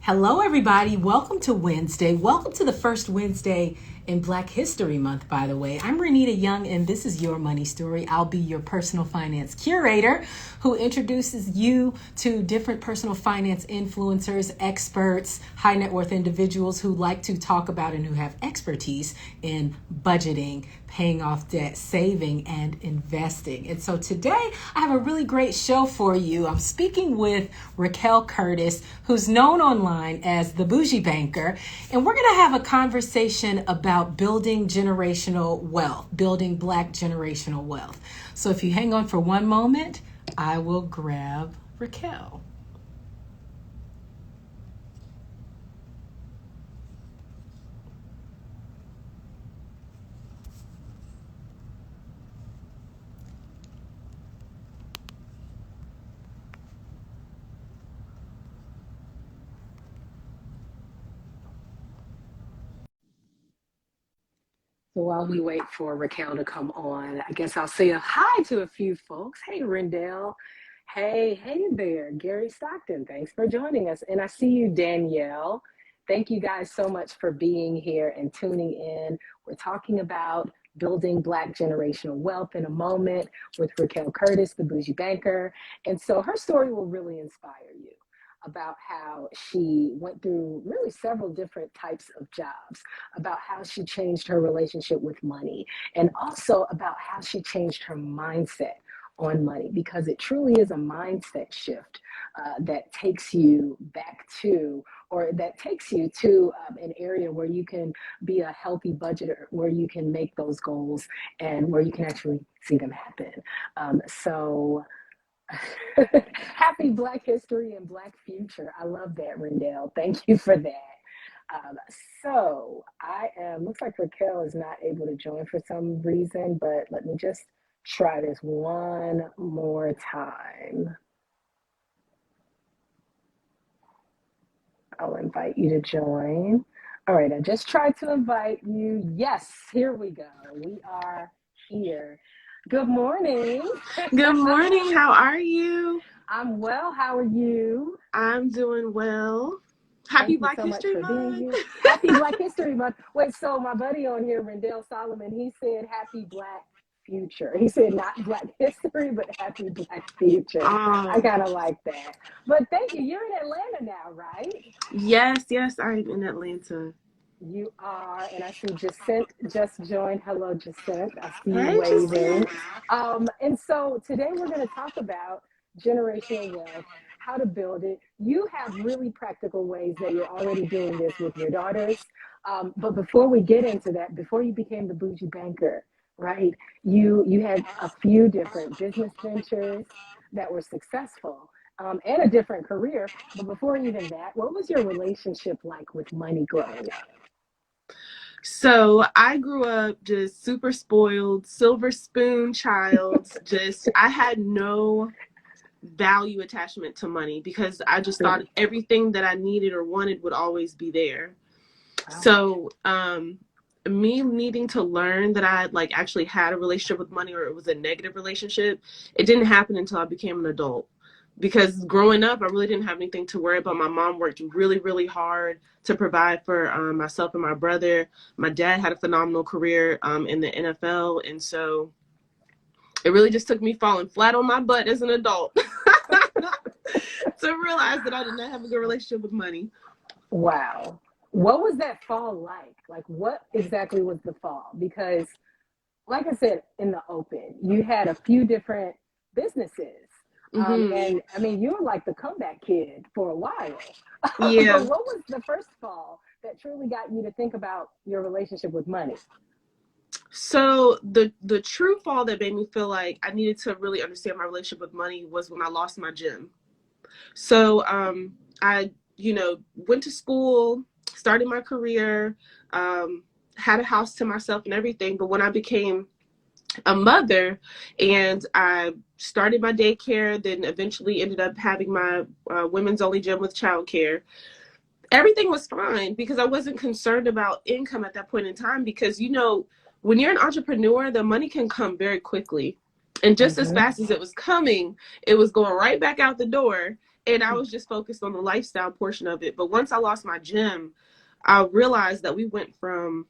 Hello, everybody. Welcome to Wednesday. Welcome to the first Wednesday in Black History Month, by the way. I'm Renita Young, and this is Your Money Story. I'll be your personal finance curator who introduces you to different personal finance influencers, experts, high net worth individuals who like to talk about and who have expertise in budgeting, paying off debt, saving, and investing. And so today I have a really great show for you. I'm speaking with Raquel Curtis, who's known online as the Boujee Banker, and we're going to have a conversation about building generational wealth, building Black generational wealth. So if you hang on for one moment, I will grab Raquel. So while we wait for Raquel to come on, I guess I'll say a hi to a few folks. Hey, Rendell. Hey there, Gary Stockton. Thanks for joining us. And I see you, Danielle. Thank you guys so much for being here and tuning in. We're talking about building Black generational wealth in a moment with Raquel Curtis, the Boujee Banker. And so her story will really inspire you about how she went through really several different types of jobs, about how she changed her relationship with money, and also about how she changed her mindset on money, because it truly is a mindset shift that takes you back to, or that takes you to an area where you can be a healthy budgeter, where you can make those goals and where you can actually see them happen. So Happy Black History and Black Future. I love that, Rendell. Thank you for that. So I am, looks like Raquel is not able to join for some reason, but let me just try this one more time. I'll invite you to join. All right, I just tried to invite you. Yes, here we go. We are here. Good morning. Good morning. How are you? I'm well. How are you? I'm doing well. Happy Black History Month. Happy Black History Month. Wait, so my buddy on here, Rendell Solomon, he said Happy Black Future. He said not Black History, but Happy Black Future. I kind of like that. But thank you. You're in Atlanta now, right? Yes, I'm in Atlanta. You are, and I see Jacint just joined. Hello, Jacint. I see Hey, you waving. And so today we're going to talk about generational wealth, how to build it. You have really practical ways that you're already doing this with your daughters. But before we get into that, before you became the Boujee Banker, right? You had a few different business ventures that were successful. And a different career. But before even that, what was your relationship like with money growing up? So I grew up just super spoiled, silver spoon child. I had no value attachment to money because I just thought everything that I needed or wanted would always be there. So me needing to learn that I actually had a relationship with money, or it was a negative relationship, it didn't happen until I became an adult. Because growing up, I really didn't have anything to worry about. My mom worked really, really hard to provide for myself and my brother. My dad had a phenomenal career in the NFL. And so it really just took me falling flat on my butt as an adult to realize that I did not have a good relationship with money. Wow. What was that fall like? Like, what exactly was the fall? Because, like I said, in the open, you had a few different businesses. And I mean, you were like the comeback kid for a while. Yeah. But what was the first fall that truly got you to think about your relationship with money? So the true fall that made me feel like I needed to really understand my relationship with money was when I lost my gym. So I, went to school, started my career, had a house to myself and everything. But when I became a mother and I started my daycare, then eventually ended up having my women's only gym with childcare, everything was fine because I wasn't concerned about income at that point in time, because, when you're an entrepreneur, the money can come very quickly. And just as fast as it was coming, it was going right back out the door. And I was just focused on the lifestyle portion of it. But once I lost my gym, I realized that we went from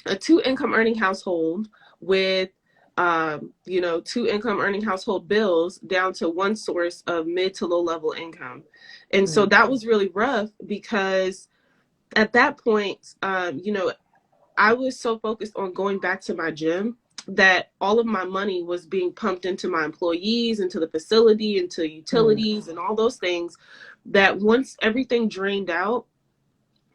a two income earning household with two income earning household bills down to one source of mid to low level income. And so that was really rough because at that point, I was so focused on going back to my gym that all of my money was being pumped into my employees, into the facility, into utilities and all those things, that once everything drained out,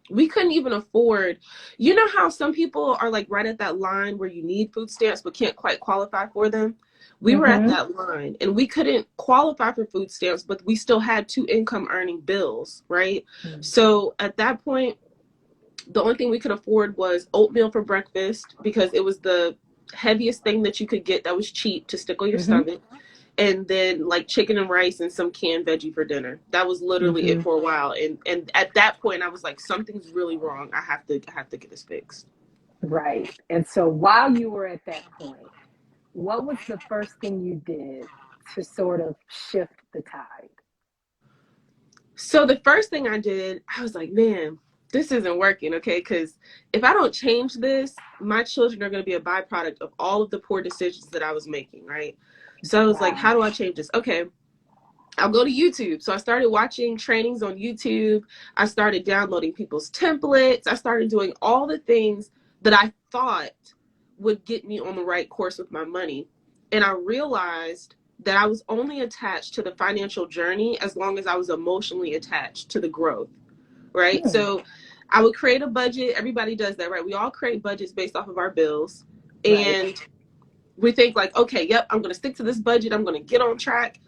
we couldn't even afford, you know how some people are like right at that line where you need food stamps but can't quite qualify for them? We were at that line and we couldn't qualify for food stamps, but we still had two income earning bills, right? So at that point, the only thing we could afford was oatmeal for breakfast because it was the heaviest thing that you could get that was cheap to stick on your stomach. And then like chicken and rice and some canned veggie for dinner. That was literally it for a while. And at that point I was like, something's really wrong. I have to get this fixed. Right. And so while you were at that point, what was the first thing you did to sort of shift the tide? So the first thing I did, I was like, man, this isn't working, okay? Because if I don't change this, my children are going to be a byproduct of all of the poor decisions that I was making, right? So I was like, how do I change this? Okay, I'll go to YouTube. So I started watching trainings on YouTube. I started downloading people's templates. I started doing all the things that I thought would get me on the right course with my money. And I realized that I was only attached to the financial journey as long as I was emotionally attached to the growth, right? So I would create a budget. Everybody does that, right? We all create budgets based off of our bills. And we think like, okay, yep, I'm going to stick to this budget. I'm going to get on track.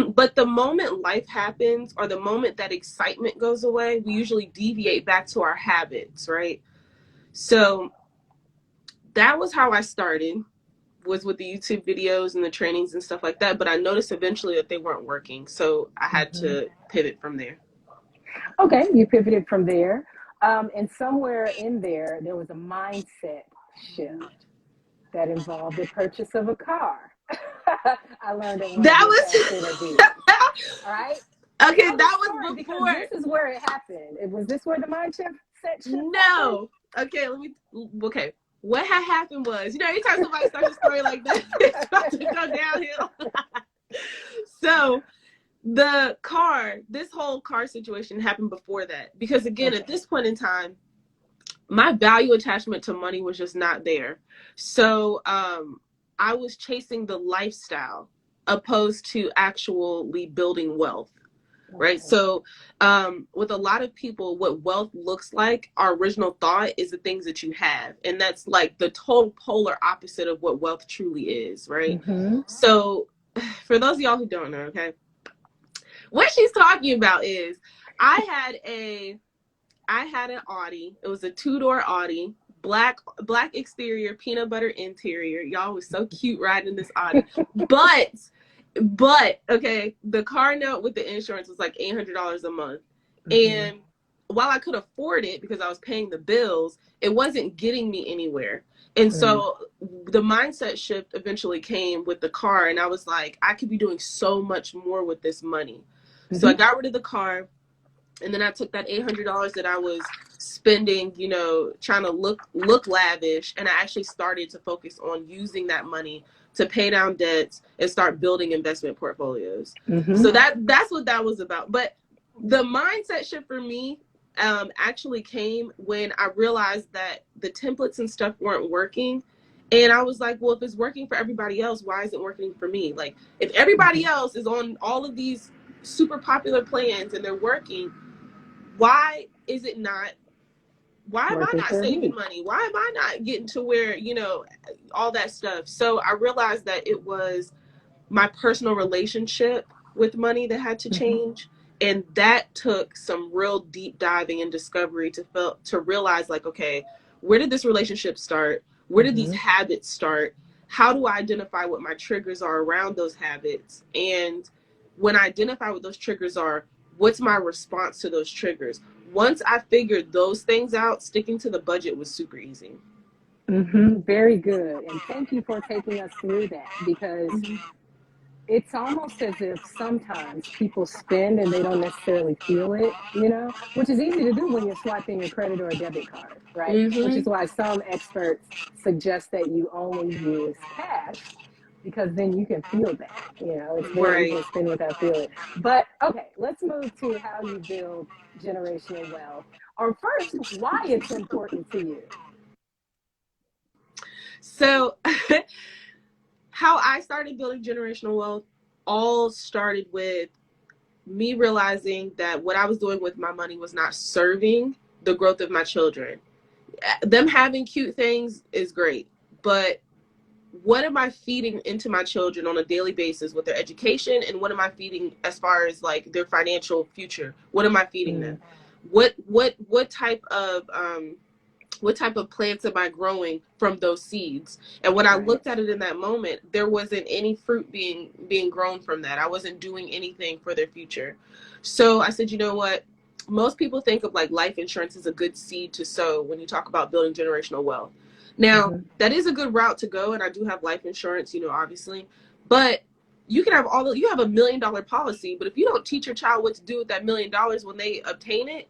But the moment life happens or the moment that excitement goes away, we usually deviate back to our habits, right? So that was how I started, was with the YouTube videos and the trainings and stuff like that. But I noticed eventually that they weren't working. So I had to pivot from there. Okay, you pivoted from there. And somewhere in there, there was a mindset shift that involved the purchase of a car. I learned at one of your past interviews. All right. Okay, that was before. Because this is where it happened. Was this where the mindset shift No. happened? Okay. What had happened was, anytime somebody starts a story like that, it's about to go downhill. So this whole car situation happened before that. Because again, at this point in time, my value attachment to money was just not there. So I was chasing the lifestyle opposed to actually building wealth. Right. So with a lot of people, what wealth looks like, our original thought is the things that you have. And that's like the total polar opposite of what wealth truly is. Right. So for those of y'all who don't know, okay, what she's talking about is I had an Audi. It was a two-door Audi, black exterior, peanut butter interior. Y'all was so cute riding this Audi. But okay, the car note with the insurance was like $800 a month. And while I could afford it because I was paying the bills, it wasn't getting me anywhere. And so the mindset shift eventually came with the car. And I was like, I could be doing so much more with this money. So I got rid of the car. And then I took that $800 that I was spending, trying to look lavish. And I actually started to focus on using that money to pay down debts and start building investment portfolios. So that's what that was about. But the mindset shift for me actually came when I realized that the templates and stuff weren't working. And I was like, well, if it's working for everybody else, why isn't it working for me? Like, if everybody else is on all of these super popular plans and they're working, why is it not? Why am I not saving money? Why am I not getting to where, all that stuff? So I realized that it was my personal relationship with money that had to change. And that took some real deep diving and discovery to realize like, okay, where did this relationship start? Where did these habits start? How do I identify what my triggers are around those habits? And when I identify what those triggers are, what's my response to those triggers? Once I figured those things out, sticking to the budget was super easy. Very good. And thank you for taking us through that, because it's almost as if sometimes people spend and they don't necessarily feel it, which is easy to do when you're swiping your credit or a debit card, right? Which Mm-hmm. is why some experts suggest that you only use cash because then you can feel that. It's very easy Right. to spend without feeling. But okay, let's move to how you build generational wealth. Or first, why it's important to you. So, how I started building generational wealth all started with me realizing that what I was doing with my money was not serving the growth of my children. Them having cute things is great, but what am I feeding into my children on a daily basis with their education, and what am I feeding as far as like their financial future? What am I feeding them? Mm, What type of what type of plants am I growing from those seeds? And when I right. looked at it in that moment, there wasn't any fruit being grown from that. I wasn't doing anything for their future. So I said, you know what? Most people think of like life insurance as a good seed to sow when you talk about building generational wealth. Now, Mm-hmm. that is a good route to go, and I do have life insurance, obviously. But you can have you have $1 million policy, but if you don't teach your child what to do with that $1 million when they obtain it,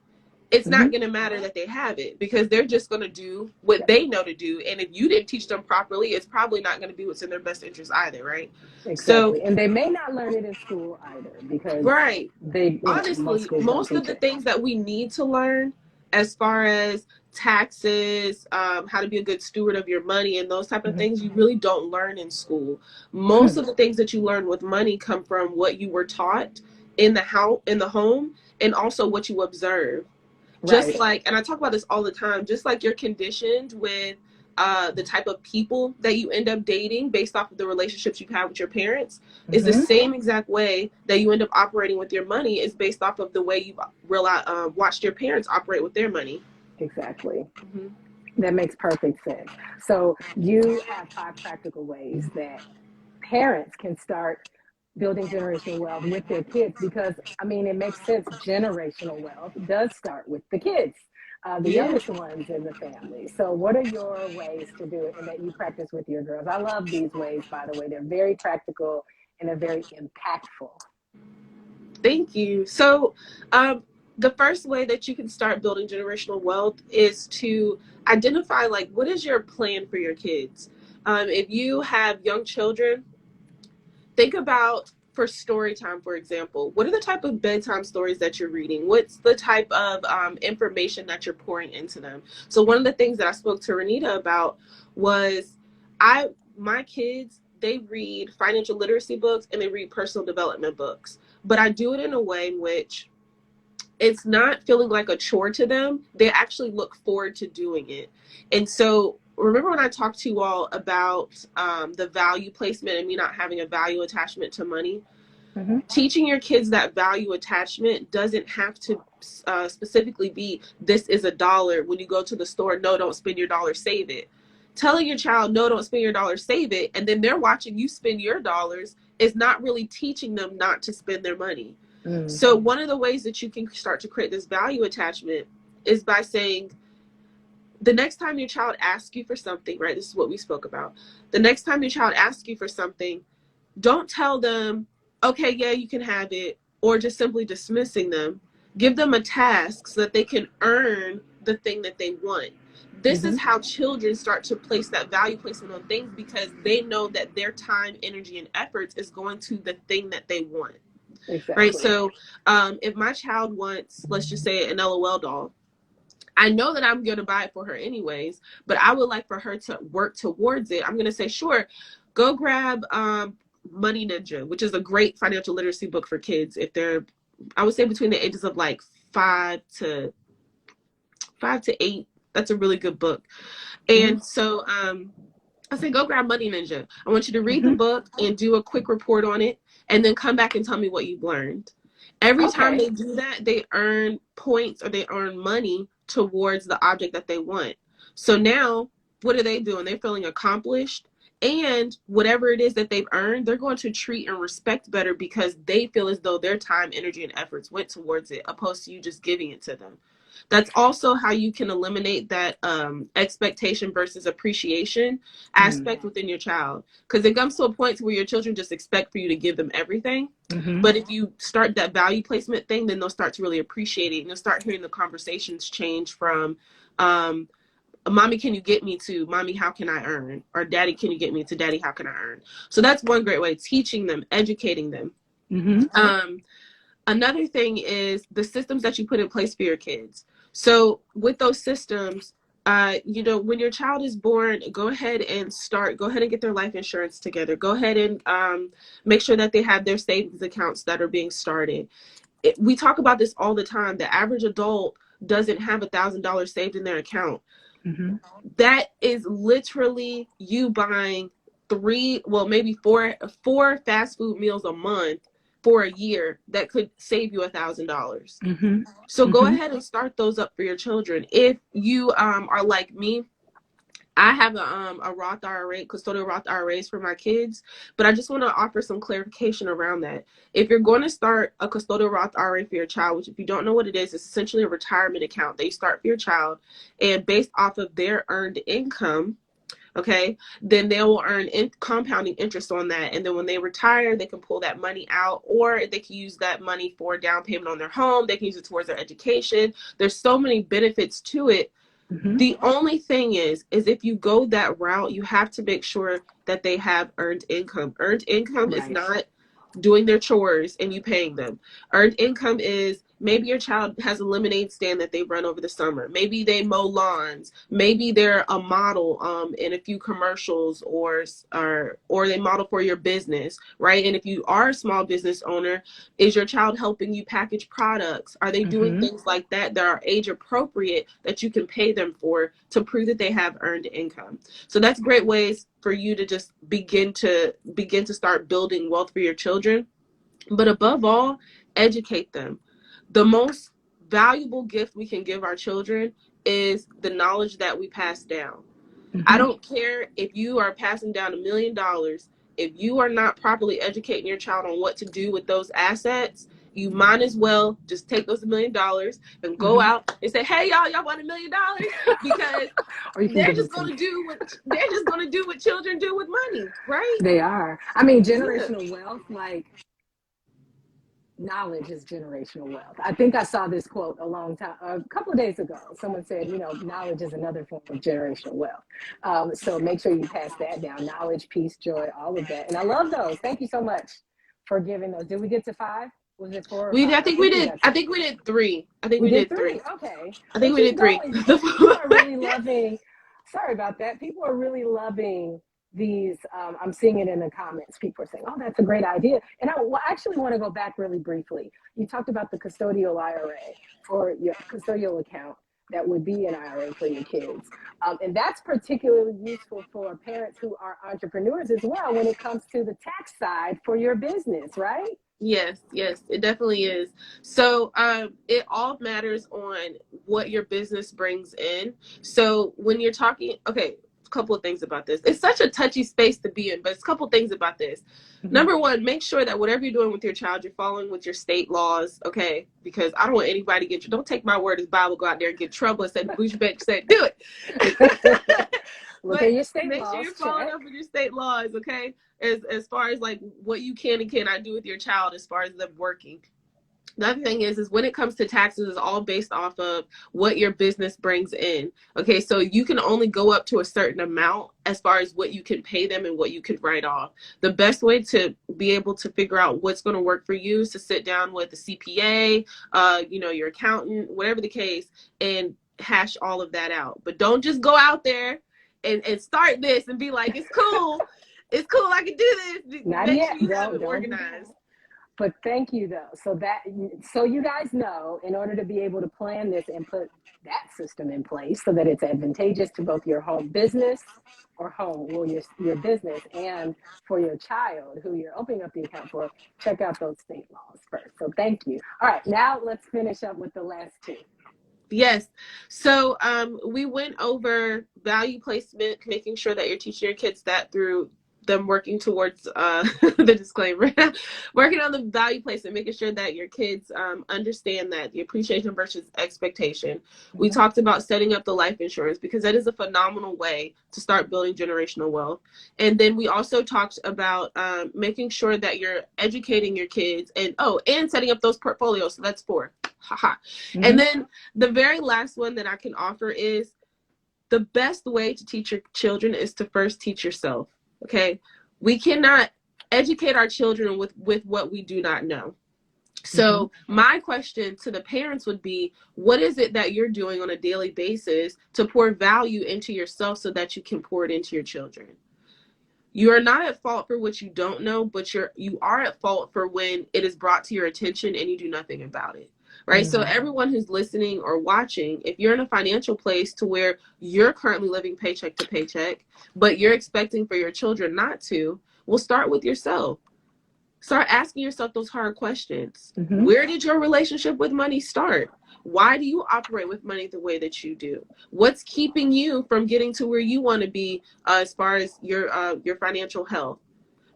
it's Mm-hmm. not going to matter that they have it, because they're just going to do what Yep, they know to do. And if you didn't teach them properly, it's probably not going to be what's in their best interest either, right? So, exactly. And they may not learn it in school either because right. most Honestly, schools don't most of teach the it. things that we need to learn as far as taxes, how to be a good steward of your money, and those type of Mm-hmm. things, you really don't learn in school. Most of the things that you learn with money come from what you were taught in the house, in the home, and also what you observe. Just Right. like, and I talk about this all the time, just like you're conditioned with the type of people that you end up dating based off of the relationships you've had with your parents, is the Mm-hmm. same exact way that you end up operating with your money is based off of the way you've watched your parents operate with their money. Exactly. Mm-hmm. That makes perfect sense. So you have 5 practical ways that parents can start building generational wealth with their kids because, I mean, it makes sense. Generational wealth does start with the kids, the Yeah. youngest ones in the family. So, what are your ways to do it and that you practice with your girls? I love these ways, by the way. They're very practical and they're very impactful. Thank you. So, the first way that you can start building generational wealth is to identify, like, what is your plan for your kids? If you have young children, think about, for story time, for example, what are the type of bedtime stories that you're reading? What's the type of information that you're pouring into them? So one of the things that I spoke to Renita about was, my kids, they read financial literacy books and they read personal development books, but I do it in a way in which it's not feeling like a chore to them. They actually look forward to doing it. And so, remember when I talked to you all about the value placement and me not having a value attachment to money? Mm-hmm. Teaching your kids that value attachment doesn't have to specifically be, this is $1. When you go to the store, no, don't spend your dollar, save it. Telling your child, no, don't spend your dollar, save it, and then they're watching you spend your dollars, is not really teaching them not to spend their money. Mm. So one of the ways that you can start to create this value attachment is by saying, the next time your child asks you for something, right? This is what we spoke about. The next time your child asks you for something, don't tell them, okay, yeah, you can have it, or just simply dismissing them. Give them a task so that they can earn the thing that they want. This Mm-hmm. is how children start to place that value placement on things, because they know that their time, energy, and efforts is going to the thing that they want. Right. Exactly. So if my child wants, let's just say, an LOL doll, I know that I'm going to buy it for her anyways, but I would like for her to work towards it. I'm going to say, sure, go grab Money Ninja, which is a great financial literacy book for kids. If they're, I would say, between the ages of like 5 to 8. That's a really good book. Mm-hmm. And so I say, go grab Money Ninja. I want you to read the Mm-hmm. book and do a quick report on it, and then come back and tell me what you've learned. Every time Okay. they do that, they earn points, or they earn money towards the object that they want. So now, what are they doing? They're feeling accomplished, And whatever it is that they've earned, they're going to treat and respect better because they feel as though their time, energy, and efforts went towards it, opposed to you just giving it to them. That's also how you can eliminate that expectation versus appreciation aspect within your child. Because it comes to a point where your children just expect for you to give them everything. Mm-hmm. But if you start that value placement thing, then they'll start to really appreciate it. And you'll start hearing the conversations change from, mommy, can you get me, to mommy, how can I earn? Or daddy, can you get me, to daddy, how can I earn? So that's one great way, teaching them, educating them. Mm-hmm. Another thing is the systems that you put in place for your kids. So with those systems, when your child is born, go ahead and get their life insurance together. Go ahead and make sure that they have their savings accounts that are being started. We talk about this all the time. The average adult doesn't have $1,000 saved in their account. Mm-hmm. That is literally you buying maybe four fast food meals a month for a year that could save you $1,000. Mm-hmm. So go Mm-hmm. ahead and start those up for your children. If you are like me, I have a Roth IRA, custodial Roth IRAs for my kids, but I just want to offer some clarification around that. If you're going to start a custodial Roth IRA for your child, which if you don't know what it is, it's essentially a retirement account that you start for your child, and based off of their earned income, okay, then they will earn compounding interest on that. And then when they retire, they can pull that money out, or they can use that money for down payment on their home. They can use it towards their education. There's so many benefits to it. Mm-hmm. The only thing is if you go that route, you have to make sure that they have earned income. Earned income is Right. not doing their chores and you paying them. Earned income is maybe your child has a lemonade stand that they run over the summer. Maybe they mow lawns. Maybe they're a model in a few commercials, or they model for your business, right? And if you are a small business owner, is your child helping you package products? Are they doing Mm-hmm. things like that are age appropriate that you can pay them for to prove that they have earned income? So that's great ways for you to just begin to start building wealth for your children. But above all, educate them. The most valuable gift we can give our children is the knowledge that we pass down. I Mm-hmm. don't care if you are passing down $1 million. If you are not properly educating your child on what to do with those assets, you might as well just take those $1 million and go Mm-hmm. out and say, "Hey, y'all want $1 million?" Because Or you can they're give just it going to to do what children do with money, right? They are. I mean, Yeah. generational wealth, like knowledge is generational wealth. I think I saw this quote a couple of days ago. Someone said, knowledge is another form of generational wealth. So make sure you pass that down. Knowledge, peace, joy, all of that. And I love those. Thank you so much for giving those. Did we get to 5? Was it 4 or 5? I I think we think we did. got I to think we did 3. I think We we did did 3. 3. Okay. I Well, think we keep did 3. going because people are really loving. Sorry about that. People are really loving these. I'm seeing it in the comments. People are saying, "Oh, that's a great idea." And I actually want to go back really briefly. You talked about the custodial IRA or your custodial account that would be an IRA for your kids. And that's particularly useful for parents who are entrepreneurs as well when it comes to the tax side for your business, right? Yes, it definitely is. So it all matters on what your business brings in. So when you're talking, okay, a couple of things about this. It's such a touchy space to be in, but it's a couple of things about this. Mm-hmm. Number one, make sure that whatever you're doing with your child, you're following with your state laws, okay? Because I don't want anybody to don't take my word as Bible, go out there and get in trouble and say the Boujee Banker said do it. Look But at your state make sure laws, you're following check. up with your state laws, okay? As far as like what you can and cannot do with your child as far as them working. The other thing is when it comes to taxes, it's all based off of what your business brings in. Okay, so you can only go up to a certain amount as far as what you can pay them and what you can write off. The best way to be able to figure out what's going to work for you is to sit down with a CPA, your accountant, whatever the case, and hash all of that out. But don't just go out there and start this and be like, it's cool. It's cool. I can do this. Not Make yet. sure you have it Don't do organized. that. But thank you though. So you guys know, in order to be able to plan this and put that system in place so that it's advantageous to both your home business or your business and for your child who you're opening up the account for, check out those state laws first. So thank you. All right, now let's finish up with the last two. Yes. So we went over value placement, making sure that you're teaching your kids that through them working towards the disclaimer, working on the value placement, making sure that your kids understand that the appreciation versus expectation. We Mm-hmm. talked about setting up the life insurance because that is a phenomenal way to start building generational wealth. And then we also talked about making sure that you're educating your kids and setting up those portfolios. So that's 4. Haha. And Mm-hmm. then the very last one that I can offer is the best way to teach your children is to first teach yourself. Okay. We cannot educate our children with what we do not know. Mm-hmm. So my question to the parents would be, what is it that you're doing on a daily basis to pour value into yourself so that you can pour it into your children? You are not at fault for what you don't know, but you are at fault for when it is brought to your attention and you do nothing about it. Right? So Mm-hmm. everyone who's listening or watching, if you're in a financial place to where you're currently living paycheck to paycheck, but you're expecting for your children not to, well, start with yourself. Start asking yourself those hard questions. Mm-hmm. Where did your relationship with money start? Why do you operate with money the way that you do? What's keeping you from getting to where you want to be as far as your financial health?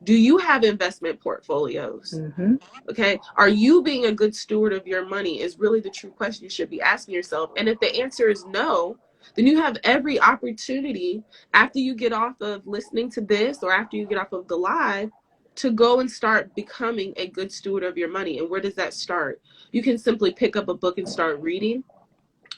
Do you have investment portfolios? Mm-hmm. Okay. Are you being a good steward of your money is really the true question you should be asking yourself. And if the answer is no, then you have every opportunity after you get off of listening to this or after you get off of the live to go and start becoming a good steward of your money. And where does that start? You can simply pick up a book and start reading.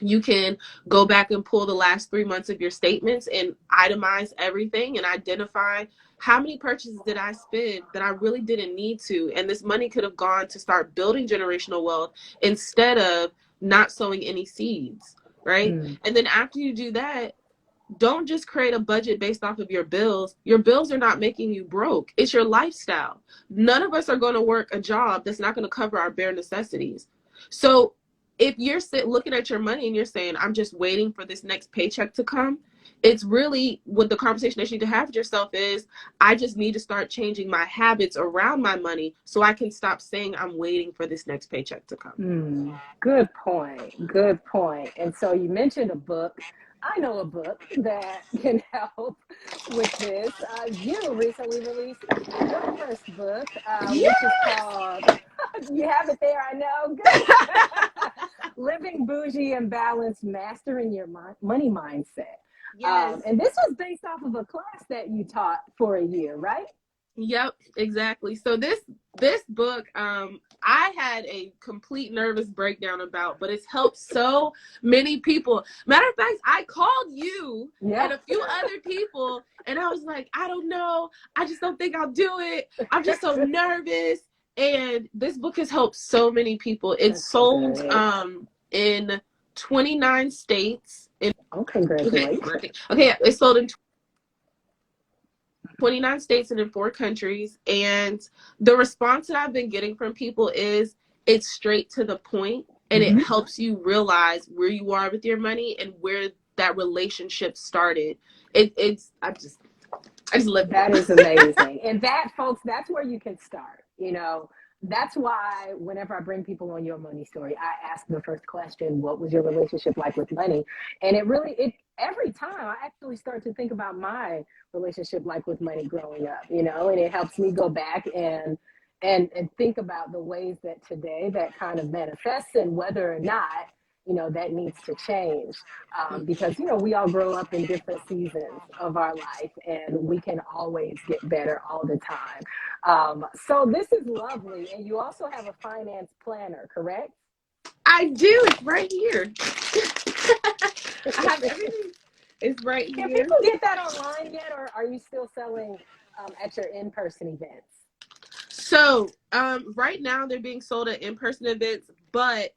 You can go back and pull the last 3 months of your statements and itemize everything and identify how many purchases did I spend that I really didn't need to. And this money could have gone to start building generational wealth instead of not sowing any seeds, right? Mm-hmm. And then after you do that, don't just create a budget based off of your bills. Your bills are not making you broke. It's your lifestyle. None of us are going to work a job that's not going to cover our bare necessities. So if you're looking at your money and you're saying, I'm just waiting for this next paycheck to come, it's really what the conversation that you need to have with yourself is, I just need to start changing my habits around my money so I can stop saying I'm waiting for this next paycheck to come. Good point. Good point. And so you mentioned a book. I know a book that can help with this. You recently released your first book, which is Yes. called, you have it there, I know, good. Living Bougie and Balanced, Mastering Your Money Mindset. Yes. And this was based off of a class that you taught for a year, right? Yep, exactly. So this book, I had a complete nervous breakdown about, but it's helped so many people. Matter of fact, I called you Yeah. and a few other people, and I was like, I don't know, I just don't think I'll do it. I'm just so nervous. And this book has helped so many people. It's That's sold great. in 29 states. Oh, congratulations. Okay, it's sold in 29 states and in 4 countries. And the response that I've been getting from people is it's straight to the point and it Mm-hmm. helps you realize where you are with your money and where that relationship started. I just love That it. is amazing. And that, folks, that's where you can start. That's why whenever I bring people on Your Money Story, I ask the first question, what was your relationship like with money? And every time I actually start to think about my relationship like with money growing up, and it helps me go back and think about the ways that today that kind of manifests and whether or not that needs to change, because we all grow up in different seasons of our life and we can always get better all the time. So this is lovely. And you also have a finance planner, correct? I do. It's right here. I have everything. It's right Can here. people get that online yet, or are you still selling at your in-person events? So right now they're being sold at in-person events, but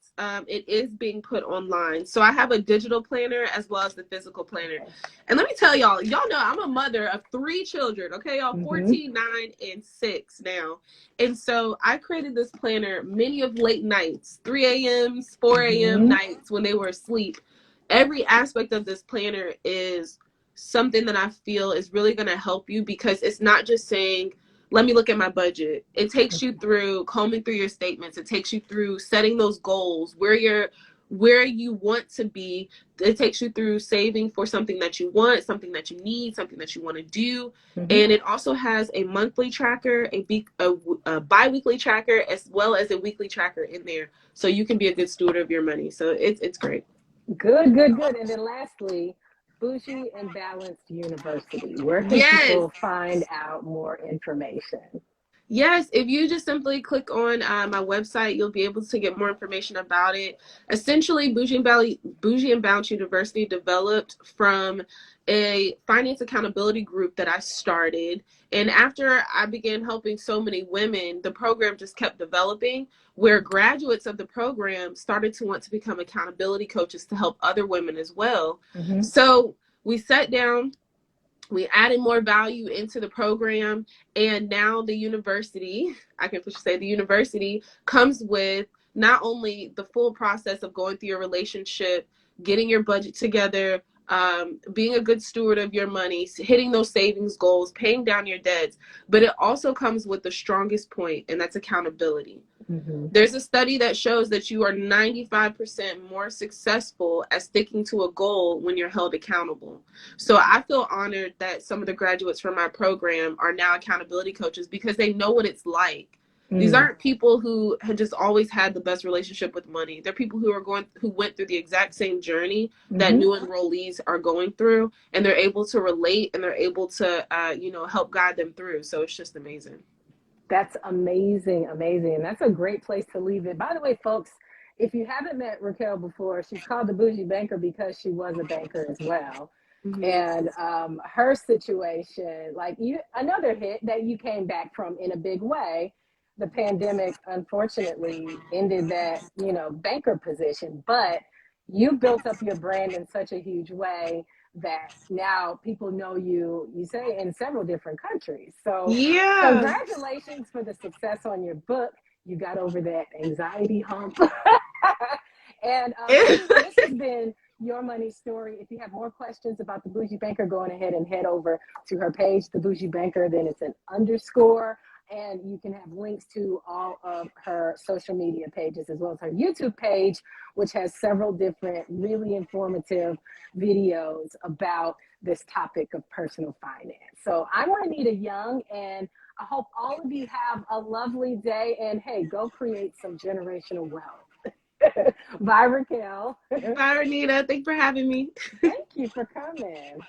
it is being put online. So I have a digital planner as well as the physical planner. And let me tell y'all know I'm a mother of 3 children, okay, y'all, 14, 9, and 6 now. And so I created this planner many of late nights, 3 a.m.s, 4 a.m. nights when they were asleep. Every aspect of this planner is something that I feel is really going to help you because it's not just saying, let me look at my budget. It takes you through combing through your statements. It takes you through setting those goals, where where you want to be. It takes you through saving for something that you want, something that you need, something that you want to do. Mm-hmm. And it also has a monthly tracker, a bi-weekly tracker, as well as a weekly tracker in there. So you can be a good steward of your money. So it's great. Good, good, good. And then lastly, Boujee and Balanced University. Where can Yes. people find out more information? Yes, if you just simply click on my website, you'll be able to get more information about it. Essentially, Boujee and Bounce University developed from a finance accountability group that I started. And after I began helping so many women, the program just kept developing, where graduates of the program started to want to become accountability coaches to help other women as well. Mm-hmm. So we sat down, we added more value into the program, and now the university, I can say the university, comes with not only the full process of going through your relationship, getting your budget together, being a good steward of your money, hitting those savings goals, paying down your debts, but it also comes with the strongest point, and that's accountability. Mm-hmm. There's a study that shows that you are 95% more successful at sticking to a goal when you're held accountable. So I feel honored that some of the graduates from my program are now accountability coaches because they know what it's like. These Mm. aren't people who had just always had the best relationship with money. They're people who went through the exact same journey that Mm-hmm. new enrollees are going through, and they're able to relate, and they're able to help guide them through. So it's just amazing. That's amazing, amazing. And that's a great place to leave it. By the way, folks, if you haven't met Raquel before, she's called the Boujee Banker because she was a banker as well. Mm-hmm. And her situation, like you, another hit that you came back from in a big way. The pandemic, unfortunately, ended that, banker position, but you built up your brand in such a huge way that now people know you, you say, in several different countries. So Yeah. congratulations for the success on your book. You got over that anxiety hump. And this has been Your Money Story. If you have more questions about the Boujee Banker, go on ahead and head over to her page, the Boujee Banker. Then it's an underscore. And you can have links to all of her social media pages as well as her YouTube page, which has several different really informative videos about this topic of personal finance. So I'm Juanita Young, and I hope all of you have a lovely day. And hey, go create some generational wealth. Bye, Raquel. Bye, Renita. Thanks for having me. Thank you for coming.